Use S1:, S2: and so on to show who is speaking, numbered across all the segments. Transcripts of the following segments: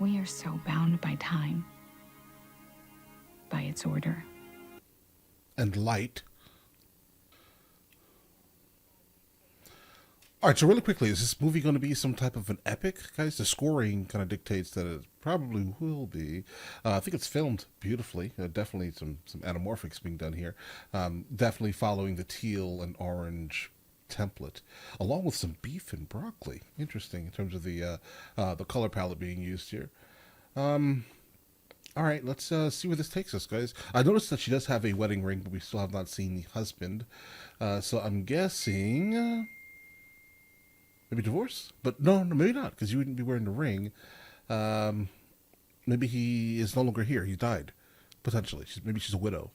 S1: We are so bound by time, by its order.
S2: And light. All right, so really quickly, is this movie going to be some type of an epic, guys? The scoring kind of dictates that it probably will be. I think it's filmed beautifully. Definitely some anamorphics being done here. Definitely following the teal and orange template, along with some beef and broccoli. Interesting in terms of the color palette being used here. All right, let's see where this takes us, guys. I noticed that she does have a wedding ring, but we still have not seen the husband. So I'm guessing maybe divorce? But no, maybe not, because you wouldn't be wearing the ring. Maybe he is no longer here. He died, potentially. Maybe she's a widow.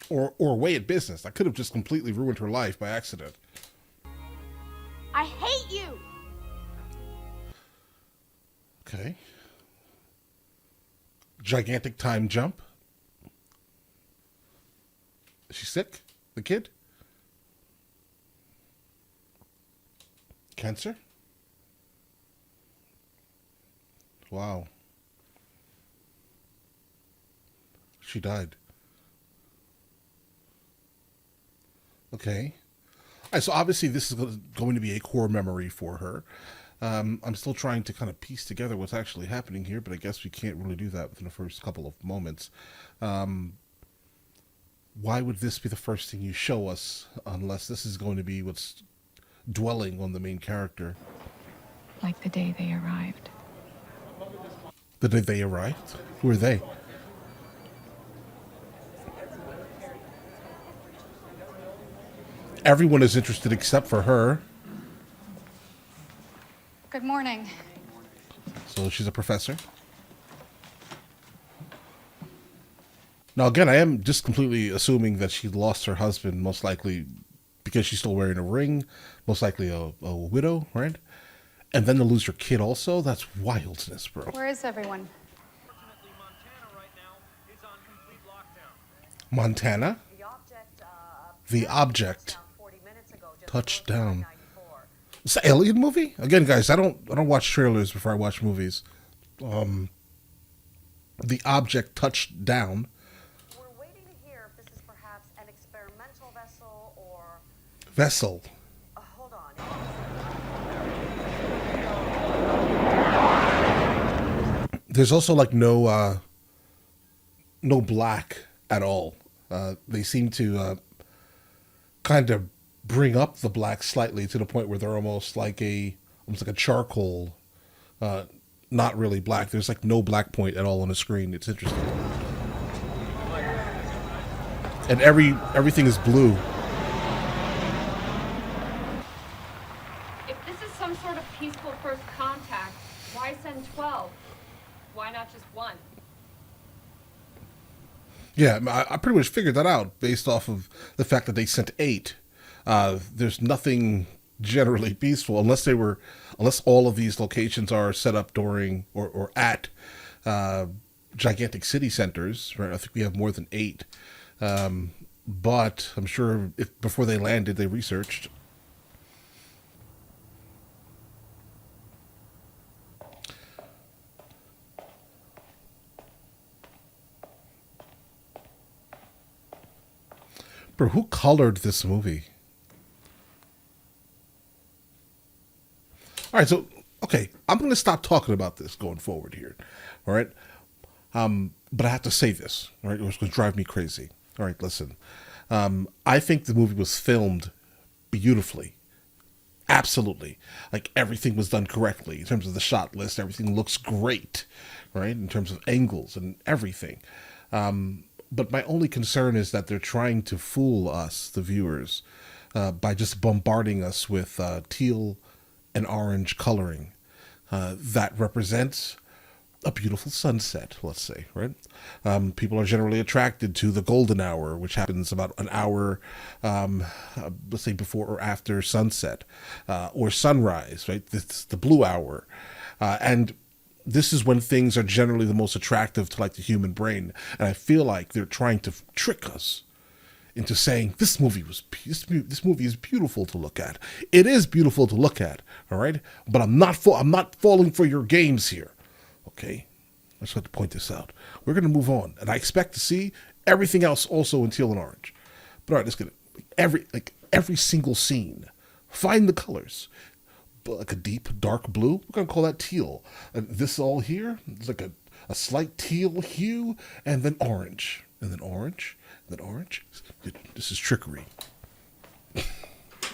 S2: Or away at business. I could have just completely ruined her life by accident.
S3: I hate you!
S2: Okay. Gigantic time jump. Is she sick? The kid? Cancer? Wow. She died. Okay. All right, so obviously this is going to be a core memory for her. I'm still trying to kind of piece together what's actually happening here, but I guess we can't really do that within the first couple of moments. Why would this be the first thing you show us unless this is going to be what's dwelling on the main character?
S1: Like the day they arrived.
S2: The day they arrived? Who are they? Everyone is interested except for her.
S3: Good morning.
S2: So she's a professor. Now, again, I am just completely assuming that she lost her husband, most likely because she's still wearing a ring, most likely a widow, right? And then to lose her kid also? That's wildness, bro.
S3: Where is everyone?
S4: Unfortunately, Montana right now is on complete lockdown.
S2: Montana? The object
S5: 40 minutes ago, just
S2: touchdown.
S5: 94.
S2: It's an alien movie? Again, guys, I don't watch trailers before I watch movies. The object touched down.
S5: We're waiting to hear if this is perhaps an experimental vessel or...
S2: Vessel.
S5: hold on.
S2: There's also like no black at all. They seem to kind of bring up the black slightly to the point where they're almost like a charcoal, not really black. There's like no black point at all on the screen. It's interesting. And everything is blue.
S6: If this is some sort of peaceful first contact, why send 12? Why not just one?
S2: Yeah, I pretty much figured that out based off of the fact that they sent 8. There's nothing generally peaceful unless all of these locations are set up during or at gigantic city centers. Right? I think we have more than 8. But I'm sure if before they landed, they researched. Bro, who colored this movie? All right, so, okay, I'm going to stop talking about this going forward here, all right? But I have to say this, all right? It's going to drive me crazy. All right, listen. I think the movie was filmed beautifully. Absolutely. Like, everything was done correctly in terms of the shot list. Everything looks great, right? In terms of angles and everything. But my only concern is that they're trying to fool us, the viewers, by just bombarding us with teal and orange coloring that represents a beautiful sunset, let's say, right? People are generally attracted to the golden hour, which happens about an hour, let's say, before or after sunset, or sunrise, right? It's the blue hour. And this is when things are generally the most attractive to like the human brain. And I feel like they're trying to trick us into saying this movie is beautiful to look at. It is beautiful to look at, all right? But I'm not falling for your games here, okay? I just have to point this out. We're going to move on, and I expect to see everything else also in teal and orange. But all right, let's get it. Every single scene, find the colors. Like a deep dark blue, we're going to call that teal. And this all here is like a slight teal hue, and then orange, and then orange, and then orange. This is trickery.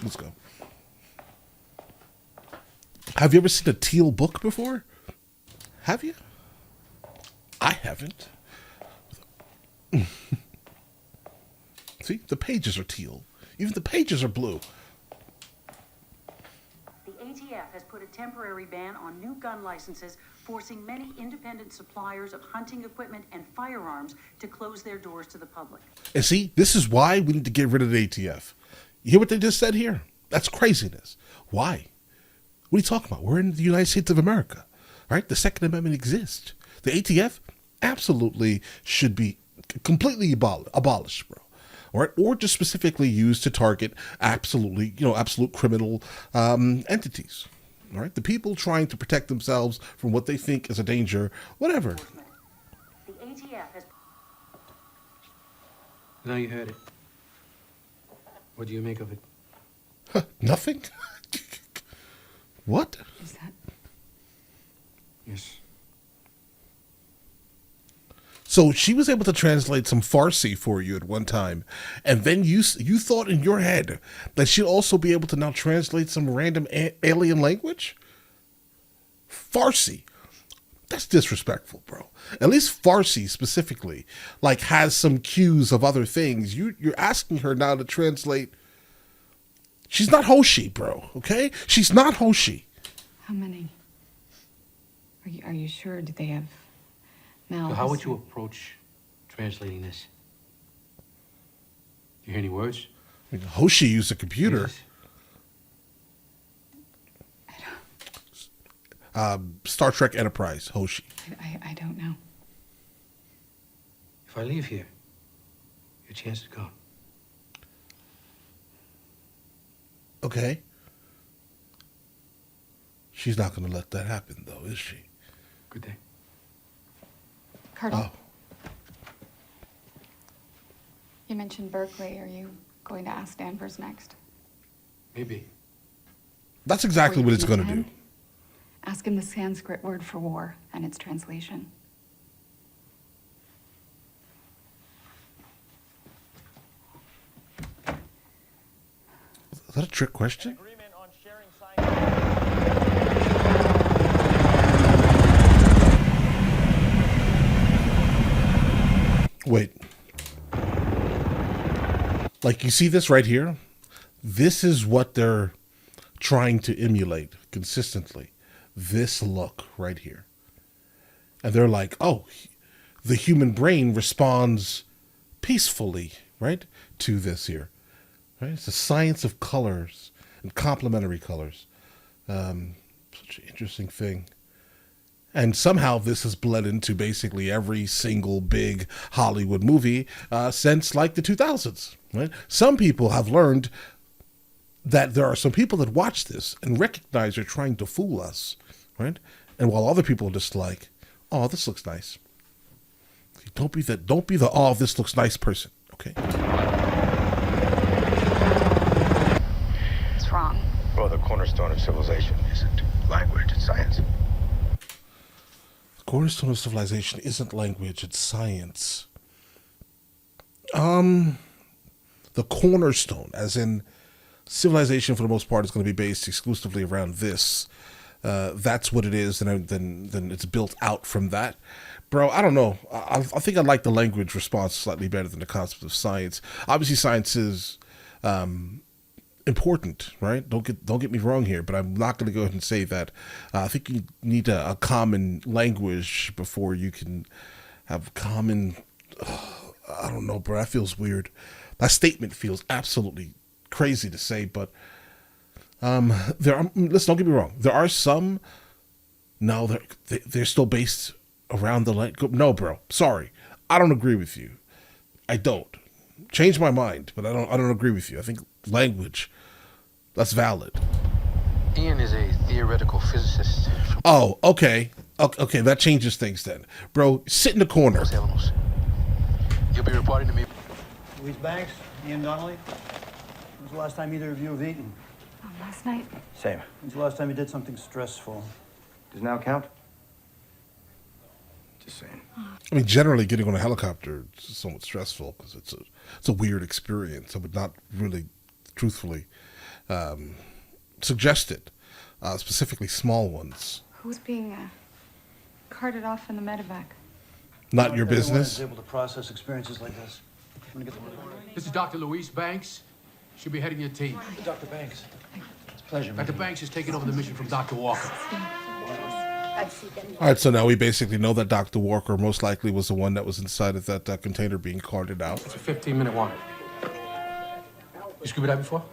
S2: Let's go. Have you ever seen a teal book before? Have you? I haven't. See, the pages are teal. Even the pages are blue.
S7: The ATF has put a temporary ban on new gun licenses, forcing many independent suppliers of hunting equipment and firearms to close their doors to the public.
S2: And see, this is why we need to get rid of the ATF. You hear what they just said here? That's craziness. Why? What are you talking about? We're in the United States of America, right? The Second Amendment exists. The ATF absolutely should be completely abolished, bro. All right? Or just specifically used to target absolute criminal entities. All right? The people trying to protect themselves from what they think is a danger, whatever.
S7: The ATF has...
S8: Now you heard it. What do you make of it?
S2: Nothing? What?
S1: Is that?
S8: Yes.
S2: So she was able to translate some Farsi for you at one time, and then you thought in your head that she'd also be able to now translate some random alien language? Farsi. That's disrespectful, bro. At least Farsi specifically, like, has some cues of other things. You're asking her now to translate. She's not Hoshi, bro, okay? She's not Hoshi.
S1: How many? Are you sure? Do they have mouths?
S8: So how would you approach translating this? Do you hear any words?
S2: I mean, Hoshi used a computer. Star Trek Enterprise, Hoshi.
S1: I don't know.
S8: If I leave here, your chance is gone.
S2: Okay. She's not going to let that happen, though, is she?
S8: Good day.
S3: Colonel,
S2: Oh,
S3: you mentioned Berkeley. Are you going to ask Danvers next?
S8: Maybe.
S2: that's exactly
S1: Or
S2: what
S1: you
S2: it's
S1: can
S2: going to
S1: him.
S2: do.
S1: Ask him the Sanskrit word for war and its translation.
S2: Is that a trick question?
S4: Agreement on sharing science.
S2: Wait. Like, you see this right here? This is what they're trying to emulate consistently. This look right here. And they're like, oh, the human brain responds peacefully, right, to this here. Right? It's the science of colors and complementary colors. Such an interesting thing. And somehow this has bled into basically every single big Hollywood movie since like the 2000s. Right? Some people have learned that there are some people that watch this and recognize they're trying to fool us. Right? And while other people are just like, oh, this looks nice. Don't be the oh, this looks nice person. Okay?
S3: It's wrong.
S9: Well, the cornerstone of civilization isn't language, it's science.
S2: The cornerstone of civilization isn't language, it's science. The cornerstone, as in civilization for the most part, is going to be based exclusively around this. That's what it is, and then it's built out from that. Bro, I don't know. I think I like the language response slightly better than the concept of science. Obviously, science is important, right? Don't get me wrong here, but I'm not going to go ahead and say that. I think you need a common language before you can have common. I don't know, bro. That feels weird. That statement feels absolutely crazy to say, but there are. Listen, don't get me wrong. There are some. No, they're still based around the language. No, bro. Sorry, I don't agree with you. I don't. Change my mind, but I don't agree with you. I think language, that's valid.
S8: Ian is a theoretical physicist from
S2: Oh, okay. Okay, that changes things then. Bro, sit in the corner.
S8: Los Alamos. You'll be reporting to me.
S10: Louise Banks, Ian Donnelly. When's the last time either of you have eaten?
S3: Last night?
S9: Same.
S10: When's the last time you did something stressful?
S9: Does now count? Just saying.
S2: I mean, generally, getting on a helicopter is somewhat stressful because it's a weird experience. I would not really, truthfully, suggest it, specifically small ones.
S3: Who's being carted off in the medevac?
S2: Not your
S10: Everyone
S2: business.
S10: is able to process experiences like this. I'm gonna get the
S11: This is Dr. Louise Banks. She'll be heading your team.
S10: Dr. Banks. It's a pleasure.
S11: Dr. Banks is taking over the mission from Dr. Walker.
S2: All right, so now we basically know that Dr. Walker most likely was the one that was inside of that container being carted out.
S11: It's a 15-minute warning. You scuba dive before?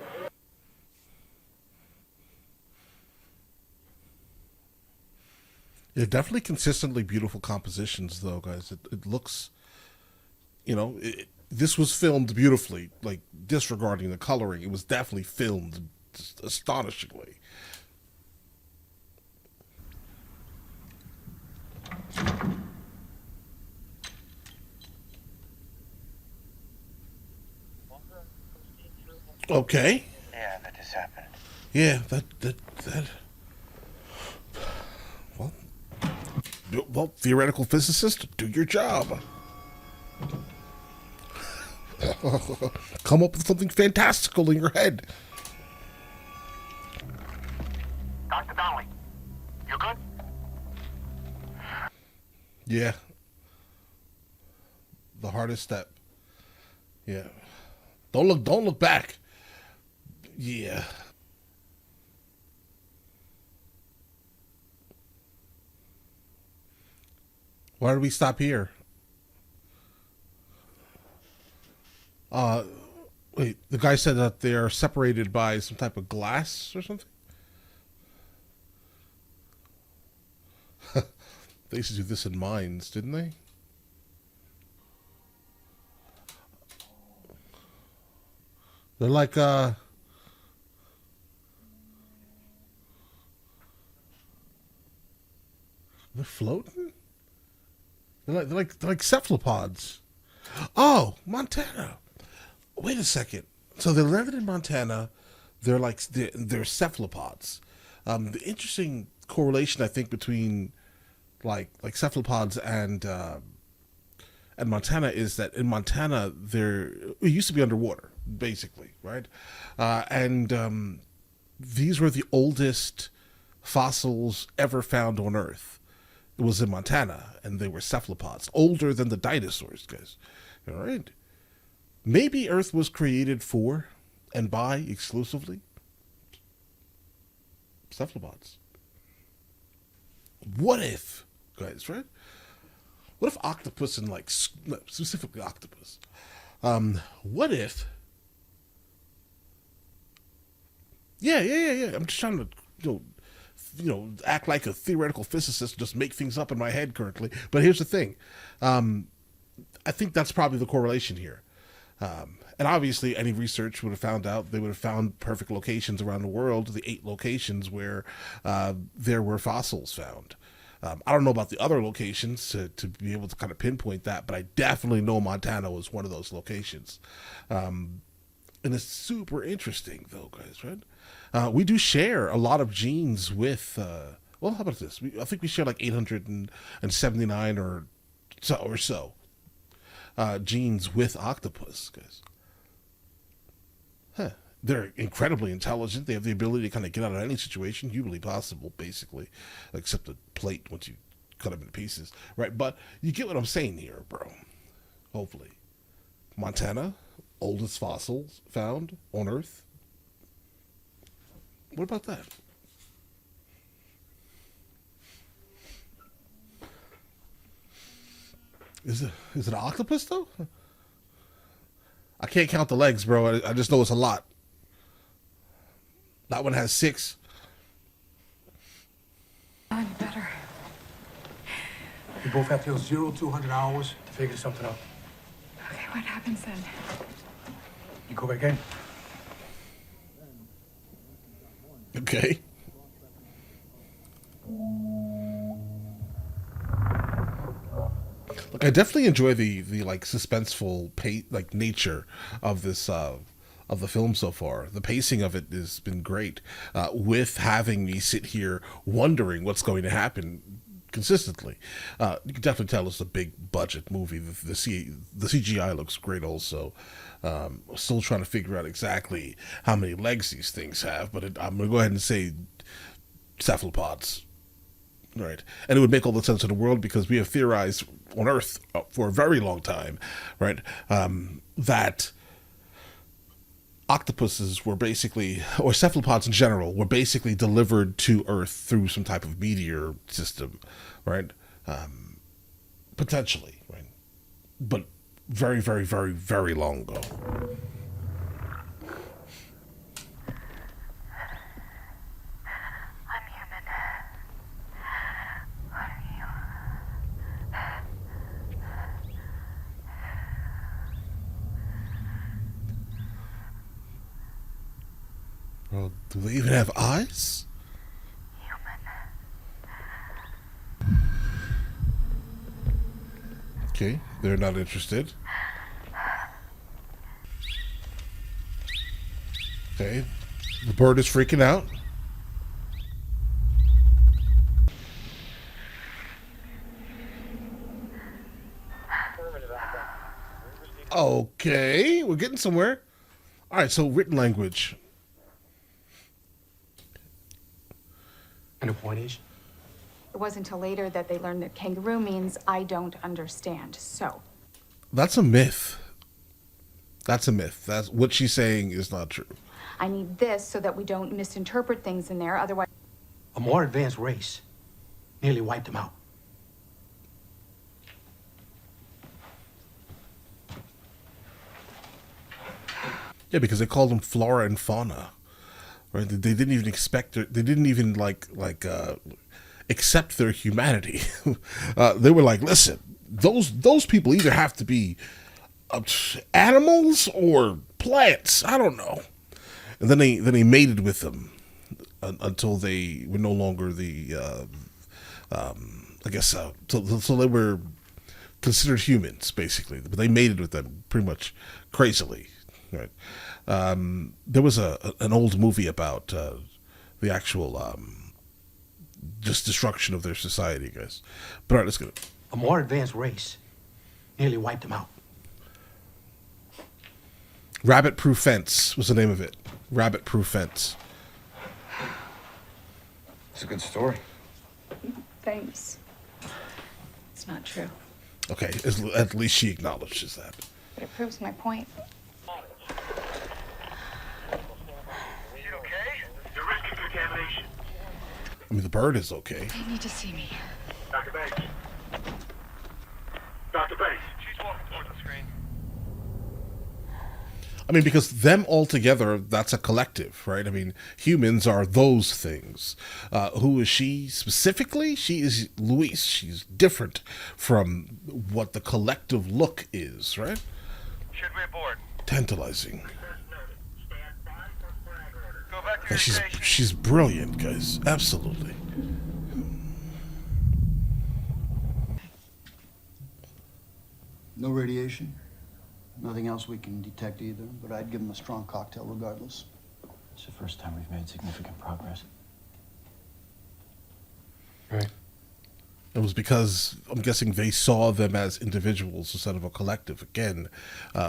S2: Yeah, definitely consistently beautiful compositions, though, guys. It looks, this was filmed beautifully, like disregarding the coloring. It was definitely filmed just astonishingly. Okay.
S9: Yeah, that just happened.
S2: Yeah, that. Well, theoretical physicist, do your job. Come up with something fantastical in your head.
S9: Dr. Donnelly, you good?
S2: Yeah. The hardest step. Yeah. Don't look back. Yeah. Why did we stop here? Wait, the guy said that they are separated by some type of glass or something? They used to do this in mines, didn't they? They're like, they're floating? They're like cephalopods. Oh, Montana. Wait a second. So they're living in Montana. They're cephalopods. The interesting correlation I think between like cephalopods and Montana is that in Montana it used to be underwater, basically, right? And these were the oldest fossils ever found on Earth. It was in Montana, and they were cephalopods, older than the dinosaurs, guys. All right. Maybe Earth was created for and by exclusively cephalopods. What if, guys, right? What if octopus and specifically octopus? What if? Yeah. I'm just trying to, act like a theoretical physicist, just make things up in my head currently. But here's the thing. I think that's probably the correlation here. And obviously any research would have found out, they would have found perfect locations around the world, the 8 locations where there were fossils found. I don't know about the other locations to be able to kind of pinpoint that, but I definitely know Montana was one of those locations. And it's super interesting though, guys, right? We do share a lot of genes with, how about this? I think we share like 879 or so genes with octopus, guys. Huh. They're incredibly intelligent. They have the ability to kind of get out of any situation humanly possible, basically, except the plate once you cut them into pieces, right? But you get what I'm saying here, bro. Hopefully. Montana, oldest fossils found on Earth. What about that? Is it an octopus though? I can't count the legs, bro. I just know it's a lot. That one has 6.
S3: Oh, you better.
S11: We both have till 0200 hours to figure something out.
S3: Okay, what happens then?
S11: You go back in.
S2: Okay. Look, I definitely enjoy the like suspenseful nature of this of the film so far. The pacing of it has been great, with having me sit here wondering what's going to happen consistently. You can definitely tell it's a big budget movie. The CGI looks great also. Still trying to figure out exactly how many legs these things have, but I'm going to go ahead and say cephalopods. Right. And it would make all the sense in the world because we have theorized on Earth for a very long time, right, that octopuses were basically, or cephalopods in general, were basically delivered to Earth through some type of meteor system, right? Potentially, right? But very, very, very, very long ago.
S5: I'm human. What are you?
S2: Well, do they even have eyes? Okay, they're not interested. Okay, the bird is freaking out. Okay, we're getting somewhere. All right, so written language.
S11: And the point is?
S3: It wasn't until later that they learned that kangaroo means I don't understand. So,
S2: That's a myth. That's a myth. That's what she's saying is not true.
S3: I need this so that we don't misinterpret things in there. Otherwise,
S11: A more advanced race nearly wiped them out.
S2: Yeah, because they called them flora and fauna, right? They didn't even expect it. They didn't even accept their humanity. They were like, listen, those people either have to be animals or plants. I don't know. And then they mated with them until they were no longer the I guess so they were considered humans basically, but they mated with them pretty much crazily. Right. There was an old movie about the actual just destruction of their society, guys. But all right, let's go.
S11: A more advanced race nearly wiped them out.
S2: Rabbit Proof Fence was the name of it. Rabbit Proof Fence.
S9: It's a good story.
S3: thanks. It's not true,
S2: Okay, at least she acknowledges that.
S3: but it proves my point.
S2: I mean, the bird is okay.
S3: They need to see me.
S4: Dr. Banks. Dr. Banks. She's walking towards the screen.
S2: I mean, because them all together, that's a collective, right? I mean, humans are those things. Who is she specifically? She is Luis. She's different from what the collective look is, right?
S4: Should we aboard?
S2: Tantalizing.
S4: Go back to
S2: Yeah,
S4: your
S2: she's
S4: station.
S2: she's brilliant, guys. Absolutely.
S10: No radiation. Nothing else we can detect either, but I'd give him a strong cocktail regardless.
S8: It's the first time we've made significant progress.
S11: Right.
S2: It was because I'm guessing they saw them as individuals instead of a collective. Again,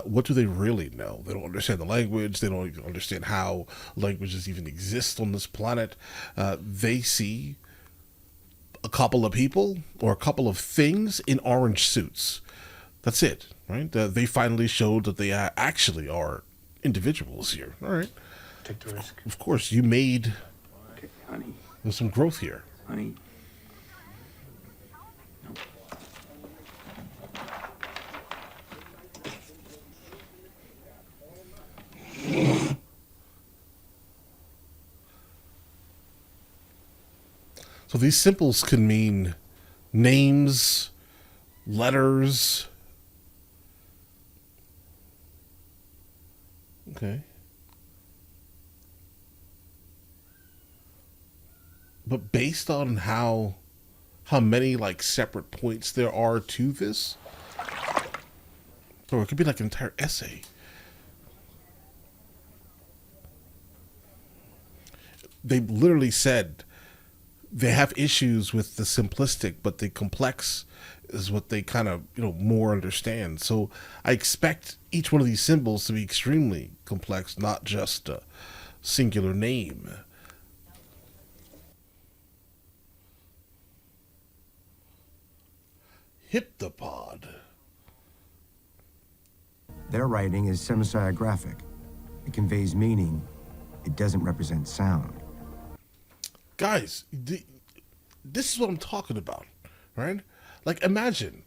S2: what do they really know? They don't understand the language. They don't even understand how languages even exist on this planet. They see a couple of people or a couple of things in orange suits. That's it, right? They finally showed that they actually are individuals here. All right.
S11: Take the risk.
S2: Of course, you made
S11: Okay, honey.
S2: there's some growth here.
S11: Honey.
S2: So these symbols can mean names, letters. Okay. But based on how many like separate points there are to this, or it could be like an entire essay. They literally said they have issues with the simplistic, but the complex is what they kind of, more understand. So I expect each one of these symbols to be extremely complex, not just a singular name. Hyptopod.
S9: Their writing is semasiographic. It conveys meaning. It doesn't represent sound.
S2: Guys, this is what I'm talking about, right? Like, imagine.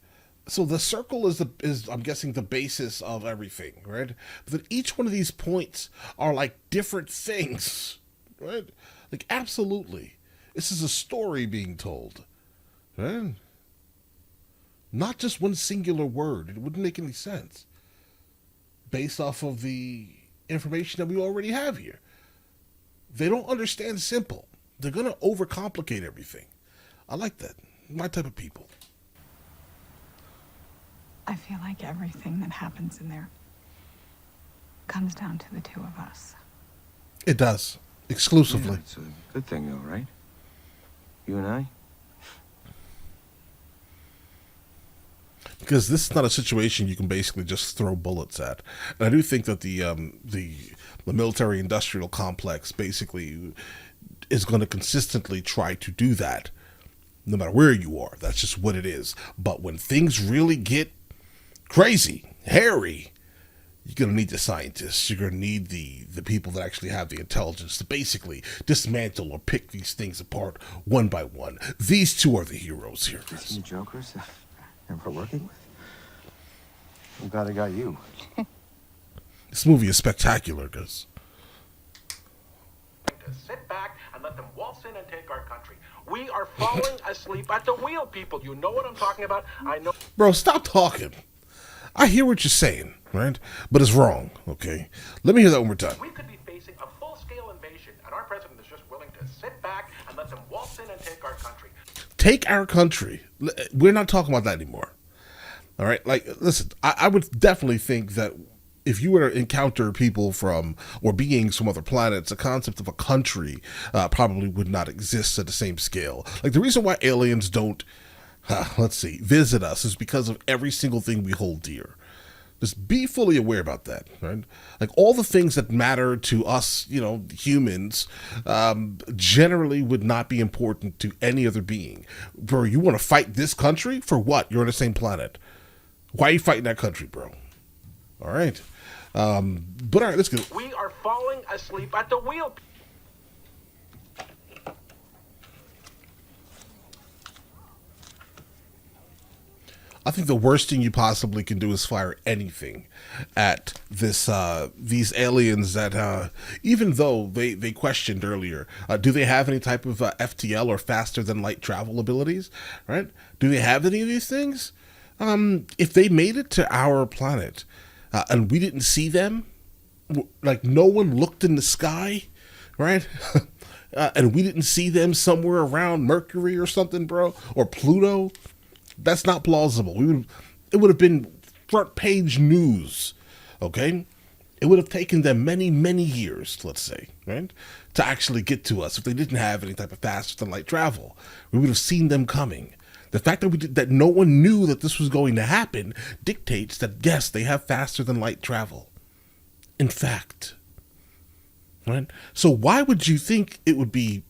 S2: So the circle is I'm guessing the basis of everything, right? But then each one of these points are like different things, right? Like, absolutely, this is a story being told, right? Not just one singular word. It wouldn't make any sense based off of the information that we already have here. They don't understand simple. They're going to overcomplicate everything. I like that. My type of people.
S1: I feel like everything that happens in there comes down to the two of us.
S2: It does. Exclusively.
S9: Yeah, it's a good thing, though, right? You and I?
S2: Because this is not a situation you can basically just throw bullets at. And I do think that the military-industrial complex basically is going to consistently try to do that, no matter where you are. That's just what it is. But when things really get crazy, hairy, you're going to need the scientists. You're going to need the people that actually have the intelligence to basically dismantle or pick these things apart one by one. These two are the heroes here.
S9: Some jokers that we're working with? I'm glad I got you.
S2: This movie is spectacular, guys.
S11: To sit back and let them waltz in and take our country. We are falling asleep at the wheel, people. You know what I'm talking about? I know.
S2: Bro, stop talking. I hear what you're saying, right? But it's wrong, okay? Let me hear that one more time.
S11: We could be facing a full-scale invasion, and our president is just willing to sit back and let them waltz in and take our country.
S2: Take our country. We're not talking about that anymore. All right? Like, listen, I would definitely think that if you were to encounter people from, or beings from other planets, the concept of a country probably would not exist at the same scale. Like, the reason why aliens don't, visit us is because of every single thing we hold dear. Just be fully aware about that, right? Like, all the things that matter to us, humans, generally would not be important to any other being. Bro, you want to fight this country? For what? You're on the same planet. Why are you fighting that country, bro? All right. But all right, let's go.
S11: We are falling asleep at the wheel.
S2: I think the worst thing you possibly can do is fire anything at these aliens that, even though they questioned earlier, do they have any type of FTL or faster than light travel abilities, right? Do they have any of these things? If they made it to our planet and we didn't see them, like no one looked in the sky, right? And we didn't see them somewhere around Mercury or something, bro, or Pluto, that's not plausible. It would have been front page news, okay? It would have taken them many, many years, let's say, right, to actually get to us if they didn't have any type of faster than light travel. We would have seen them coming. The fact that no one knew that this was going to happen dictates that, yes, they have faster than light travel. In fact, right? So why would you think it would be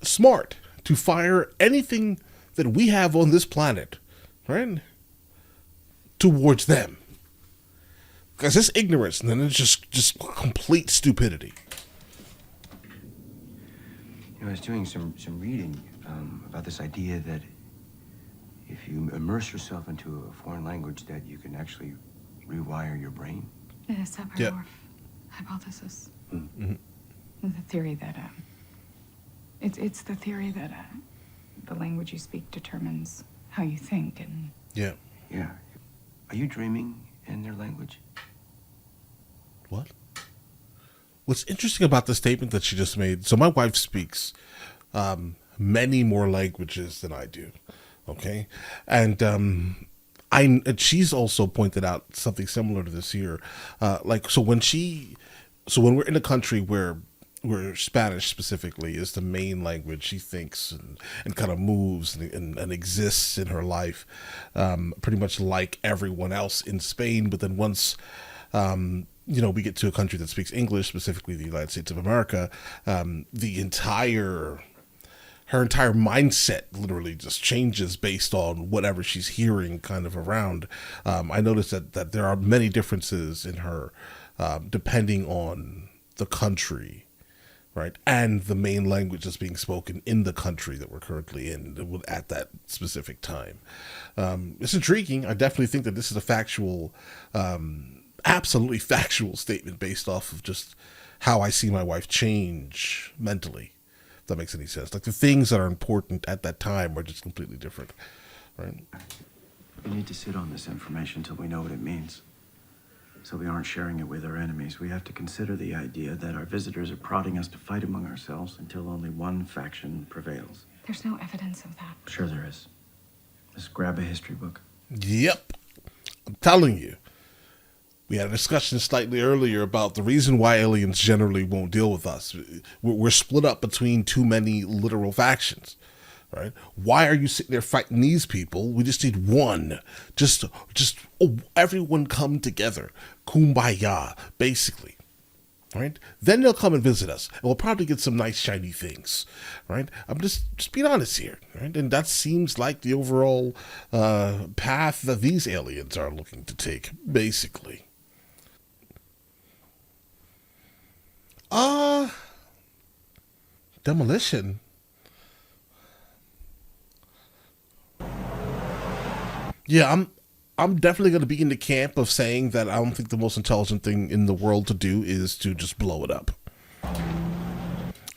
S2: smart to fire anything that we have on this planet, right, towards them? Because it's ignorance, and then it's just complete stupidity.
S9: I was doing some reading about this idea that if you immerse yourself into a foreign language, that you can actually rewire your brain.
S1: The Sephiroth hypothesis.
S2: Mm-hmm.
S1: The theory that it's the theory that the language you speak determines how you think, and
S2: Yeah.
S9: Are you dreaming in their language?
S2: What? What's interesting about the statement that she just made, so my wife speaks many more languages than I do, okay? And she's also pointed out something similar to this here. So when we're in a country where Spanish specifically is the main language, she thinks and kind of moves and exists in her life, pretty much like everyone else in Spain. But then once we get to a country that speaks English, specifically the United States of America, her entire mindset literally just changes based on whatever she's hearing kind of around. I noticed that there are many differences in her depending on the country, right? And the main language that's being spoken in the country that we're currently in at that specific time. It's intriguing. I definitely think that this is a factual, absolutely factual statement based off of just how I see my wife change mentally. If that makes any sense. Like the things that are important at that time are just completely different, right?
S9: We need to sit on this information until we know what it means. So we aren't sharing it with our enemies. We have to consider the idea that our visitors are prodding us to fight among ourselves until only one faction prevails.
S1: There's no evidence of that.
S9: Sure there is. Just grab a history book.
S2: Yep. I'm telling you. We had a discussion slightly earlier about the reason why aliens generally won't deal with us. We're split up between too many literal factions. Right? Why are you sitting there fighting these people? We just need one. Just everyone come together. Kumbaya, basically. Right? Then they'll come and visit us. And we'll probably get some nice shiny things. Right? I'm just being honest here. Right? And that seems like the overall path that these aliens are looking to take, basically. Demolition. Yeah, I'm definitely going to be in the camp of saying that I don't think the most intelligent thing in the world to do is to just blow it up.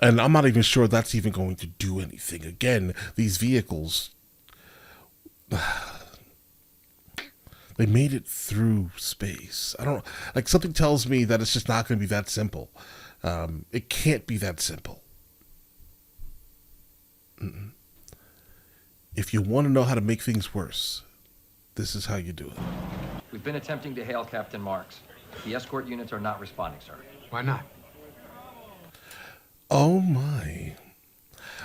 S2: And I'm not even sure that's even going to do anything. Again, these vehicles, they made it through space. Something tells me that it's just not going to be that simple. It can't be that simple. If you want to know how to make things worse, this is how you do it.
S12: We've been attempting to hail Captain Marks. The escort units are not responding, sir.
S8: Why not?
S2: Oh my.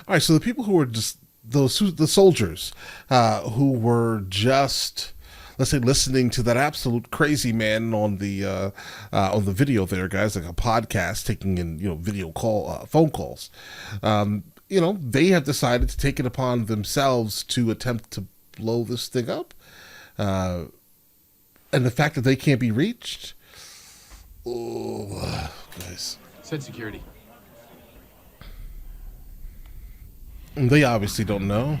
S2: All right, so the people who were just the soldiers who were just, let's say, listening to that absolute crazy man on the video there, guys, like a podcast, taking in video phone calls. They have decided to take it upon themselves to attempt to blow this thing up. And the fact that they can't be reached, guys.
S8: Said security.
S2: They obviously don't know.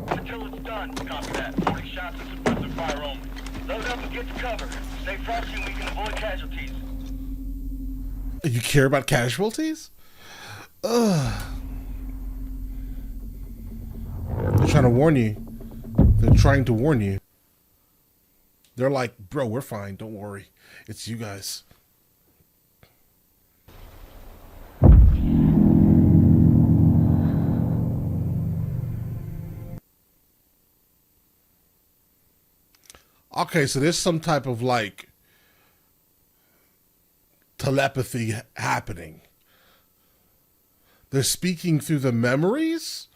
S4: Until it's done, copy that. 40 shots and suppressive fire only. Load up and get to cover. Stay frosty and we can avoid casualties.
S2: You care about casualties? They're trying to warn you. They're trying to warn you. They're like, bro, we're fine. Don't worry. It's you guys. Okay, so there's some type of telepathy happening. They're speaking through the memories?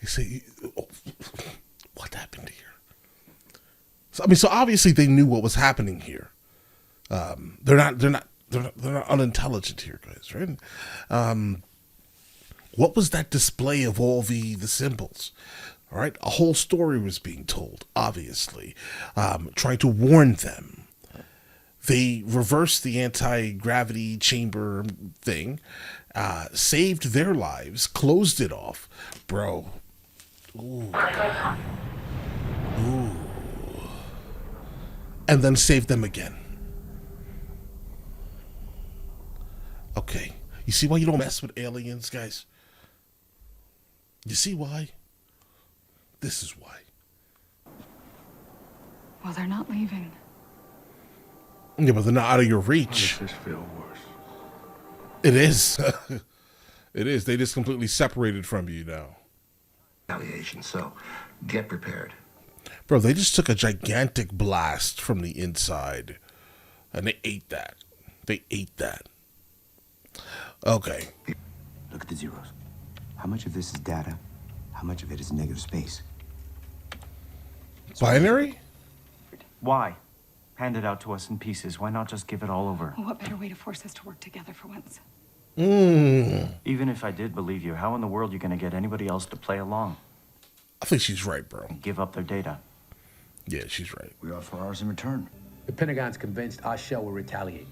S2: They say, what happened here? So obviously they knew what was happening here. They're not unintelligent here, guys, right? What was that display of all the symbols? All right, a whole story was being told, obviously, trying to warn them. They reversed the anti-gravity chamber thing, saved their lives, closed it off. Bro. Ooh. Ooh. And then saved them again. Okay. You see why you don't mess with aliens, guys? You see why? This is why.
S1: Well, they're not leaving.
S2: Yeah, but they're not out of your
S8: Why
S2: reach.
S8: does this feel worse?
S2: It is. It is. They just completely separated from you now.
S13: Retaliation, so get prepared.
S2: Bro, they just took a gigantic blast from the inside. And they ate that. They ate that. Okay.
S14: Look at the zeros. How much of this is data? How much of it is negative space?
S2: Binary?
S9: Why? Hand it out to us in pieces. Why not just give it all over?
S1: Well, what better way to force us to work together for once?
S9: Even if I did believe you, how in the world are you going to get anybody else to play along?
S2: I think she's right, bro.
S9: Give up their data.
S2: Yeah, she's right.
S10: We offer ours in return.
S8: The Pentagon's convinced our shell will retaliate.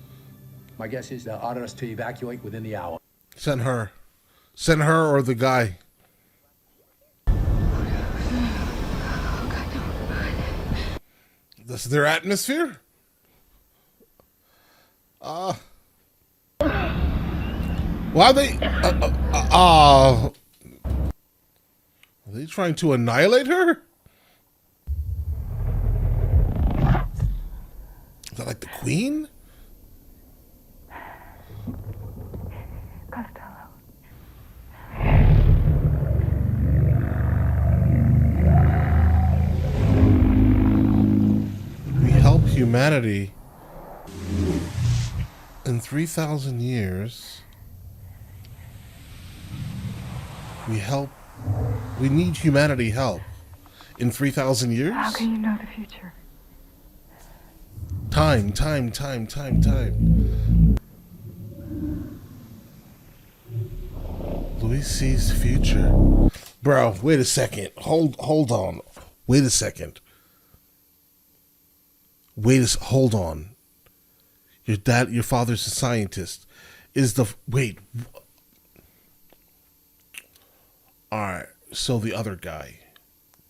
S8: My guess is they'll order us to evacuate within the hour.
S2: Send her. Send her or the guy. This is their atmosphere? Why are they... are they trying to annihilate her? Is that like the queen? We help humanity in 3,000 years. We need humanity help in 3,000 years?
S1: How can you know the future?
S2: Time. Louis sees the future. Bro, wait a second. Hold on. Wait a second. Hold on. Your father's a scientist. Alright, so the other guy,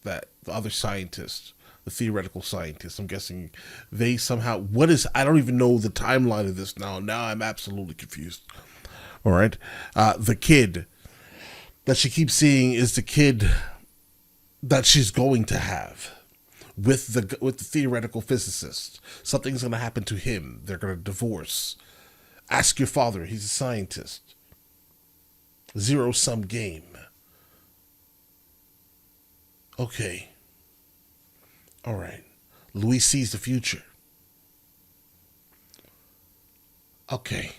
S2: the other scientist, the theoretical scientist, I'm guessing they somehow, I don't even know the timeline of this now. Now I'm absolutely confused. Alright, the kid that she keeps seeing is the kid that she's going to have with the theoretical physicist. Something's going to happen to him. They're going to divorce. Ask your father. He's a scientist. Zero-sum game. Okay. All right. Louis sees the future. Okay.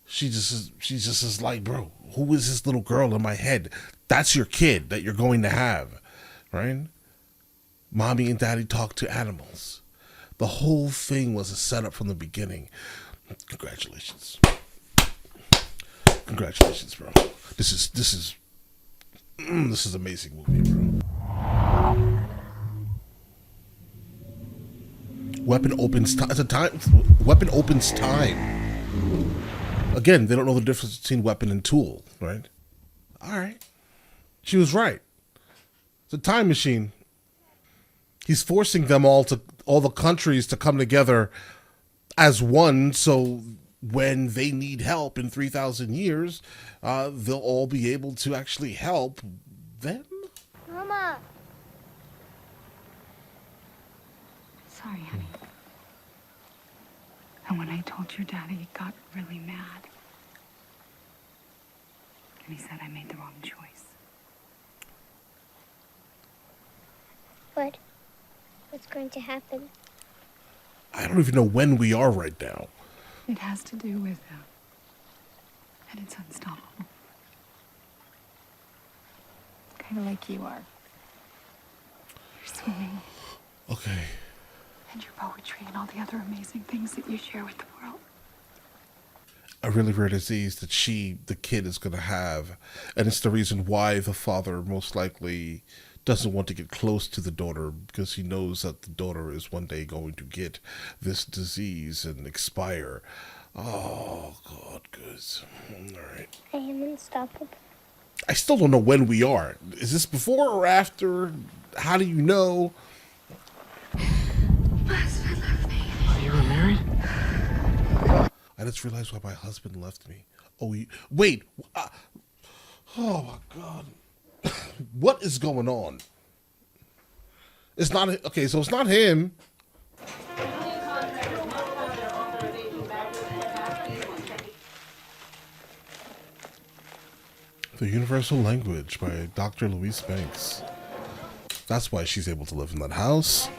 S2: She just is like, bro, who is this little girl in my head? That's your kid that you're going to have, right? Mommy and daddy talk to animals. The whole thing was a setup from the beginning. Congratulations. Congratulations, bro. This is amazing movie, bro. Weapon opens time. Weapon opens time. Again, they don't know the difference between weapon and tool, right? All right. She was right. It's a time machine. He's forcing them all the countries to come together as one, so when they need help in 3,000 years, they'll all be able to actually help them.
S15: Mama.
S1: Sorry, honey. And when I told your daddy, he got really mad. And he said I made the wrong choice.
S15: What's going to happen?
S2: I don't even know when we are right now.
S1: It has to do with and it's unstoppable. Kind of like you are. Your swimming.
S2: Okay.
S1: And your poetry and all the other amazing things that you share with the world.
S2: A really rare disease that the kid, is going to have. And it's the reason why the father most likely doesn't want to get close to the daughter, because he knows that the daughter is one day going to get this disease and expire. Oh, God, good. All right.
S15: I am unstoppable.
S2: I still don't know when we are. Is this before or after? How do you know?
S1: My husband left me.
S8: Oh, you were married?
S2: I just realized why my husband left me. Oh, wait. Oh, my God. What is going on? It's not okay. So it's not him. The Universal Language by Dr. Louise Banks. That's why she's able to live in that house.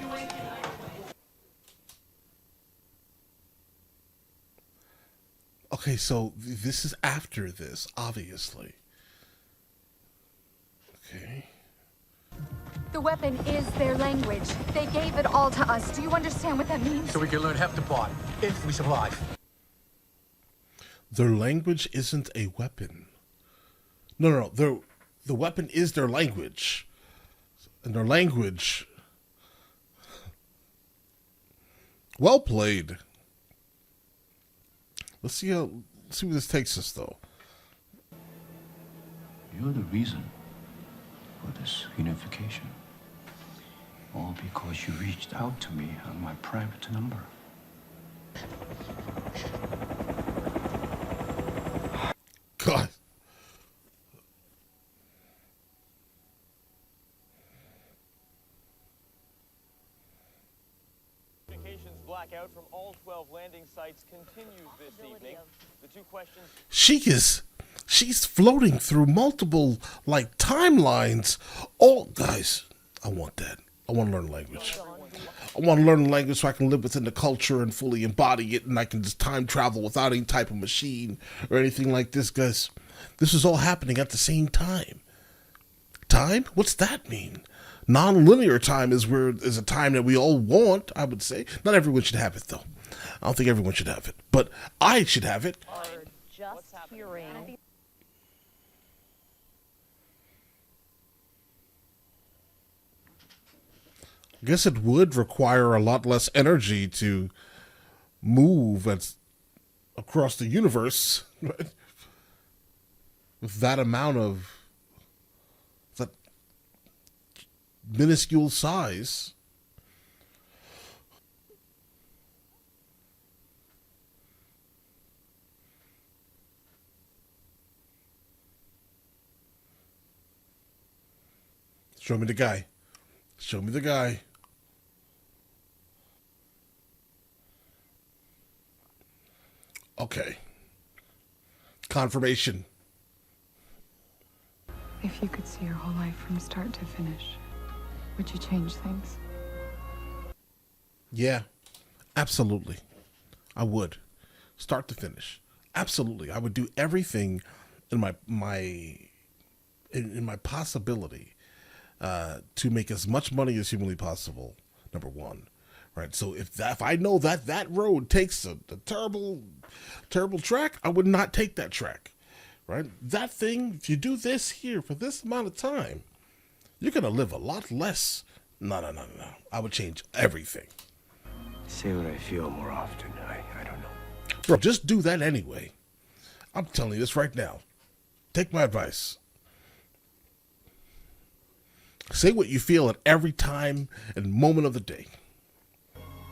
S2: Okay, so this is after this, obviously. Okay.
S16: The weapon is their language. They gave it all to us. Do you understand what that means?
S8: So we can learn Heptapod, if we survive.
S2: Their language isn't a weapon. No. The weapon is their language. And their language... Well played. Let's see where this takes us, though.
S14: You're the reason for this unification. All because you reached out to me on my private number.
S2: God.
S17: Blackout from all 12 landing sites continues this evening. The two questions...
S2: She's floating through multiple, like, timelines. Oh, guys, I want that. I want to learn language. I want to learn language so I can live within the culture and fully embody it, and I can just time travel without any type of machine or anything like this, guys. This is all happening at the same time. Time? What's that mean? Non-linear time is a time that we all want, I would say. Not everyone should have it, though. I don't think everyone should have it. But I should have it.
S6: Just hearing.
S2: I guess it would require a lot less energy to move across the universe, right? With that amount of that minuscule size. Show me the guy. Show me the guy. Okay. Confirmation.
S1: If you could see your whole life from start to finish, would you change things?
S2: Yeah, absolutely. I would. Start to finish. Absolutely. I would do everything in my possibility to make as much money as humanly possible, number one. Right, so if I know that road takes a terrible track, I would not take that track. Right, that thing. If you do this here for this amount of time, you're gonna live a lot less. No. I would change everything.
S14: Say what I feel more often. I don't know.
S2: Bro, just do that anyway. I'm telling you this right now. Take my advice. Say what you feel at every time and moment of the day.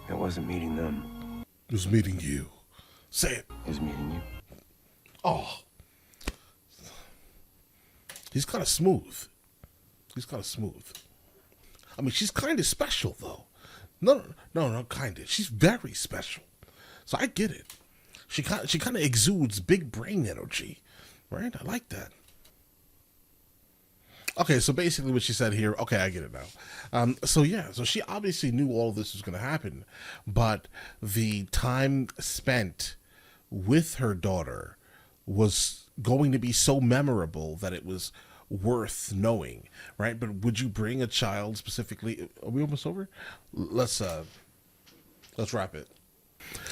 S14: It wasn't meeting them.
S2: It was meeting you. Say it.
S14: It was meeting you.
S2: Oh. He's kind of smooth. I mean, she's kind of special, though. No, kind of. She's very special. So I get it. She kind of exudes big brain energy, right? I like that. Okay, so basically what she said here, okay, I get it now. So she obviously knew all of this was going to happen, but the time spent with her daughter was going to be so memorable that it was worth knowing, right? But would you bring a child specifically? Are we almost over? Let's wrap it.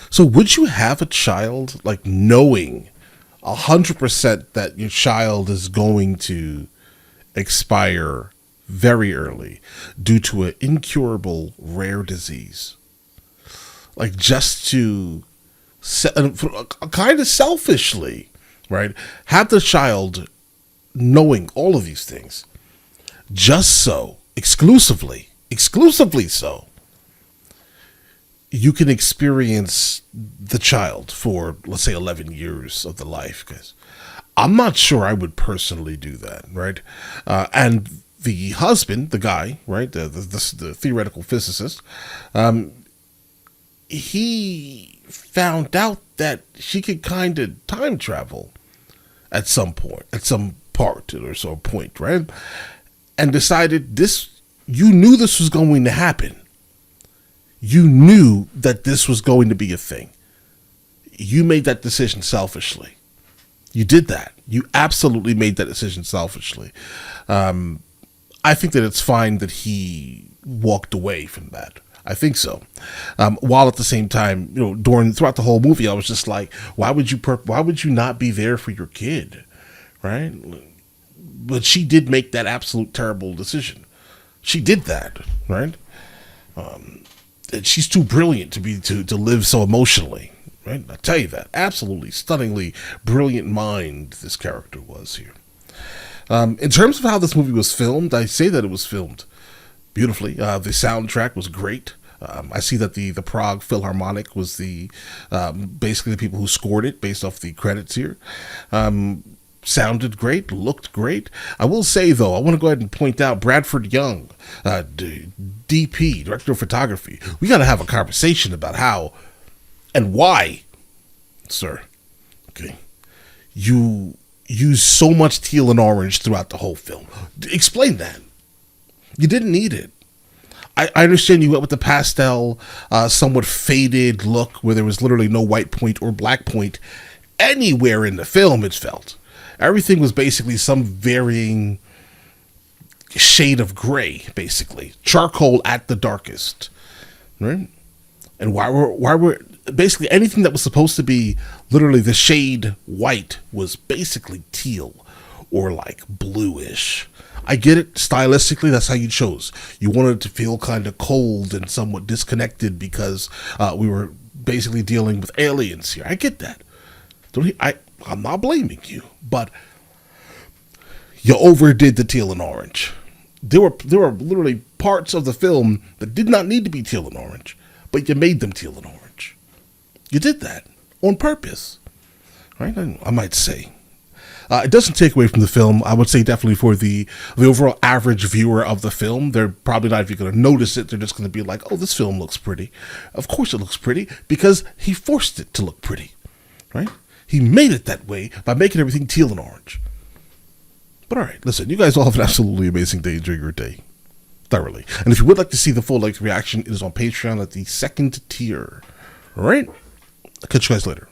S2: So would you have a child, like, knowing 100% that your child is going to expire very early due to an incurable rare disease? Like, just to kind of selfishly, right, have the child knowing all of these things, just so exclusively so you can experience the child for, let's say, 11 years of the life. Because I'm not sure I would personally do that, right? And the husband, the guy, right, the theoretical physicist, he found out that she could kind of time travel at some point, at some part or some point, right? And decided you knew this was going to happen. You knew that this was going to be a thing. You made that decision selfishly. You did that. You absolutely made that decision selfishly. I think that it's fine that he walked away from that. I think so. While at the same time, throughout the whole movie, I was just like, why would you not be there for your kid, right? But she did make that absolute terrible decision. She did that, right? She's too brilliant to live so emotionally, right? I tell you that. Absolutely, stunningly brilliant mind this character was here. In terms of how this movie was filmed, I say that it was filmed beautifully. The soundtrack was great. I see that the Prague Philharmonic was basically the people who scored it based off the credits here. Sounded great, looked great. I will say, though, I want to go ahead and point out Bradford Young, DP, Director of Photography. We got to have a conversation about how and why, sir, okay, you use so much teal and orange throughout the whole film. Explain that. You didn't need it. I understand you went with the pastel, somewhat faded look where there was literally no white point or black point anywhere in the film, it felt. Everything was basically some varying shade of gray, basically. Charcoal at the darkest, right? And why were basically anything that was supposed to be literally the shade white was basically teal or like bluish. I get it. Stylistically, that's how you chose. You wanted it to feel kind of cold and somewhat disconnected because we were basically dealing with aliens here. I get that. I'm not blaming you, but you overdid the teal and orange. There were literally parts of the film that did not need to be teal and orange, but you made them teal and orange. You did that on purpose, right? I might say. It doesn't take away from the film. I would say definitely for the overall average viewer of the film, they're probably not even going to notice it. They're just going to be like, oh, this film looks pretty. Of course it looks pretty because he forced it to look pretty, right? He made it that way by making everything teal and orange. But all right, listen, you guys all have an absolutely amazing day. Enjoy your day thoroughly. And if you would like to see the full length reaction, it is on Patreon at the second tier. All right? I'll catch you guys later.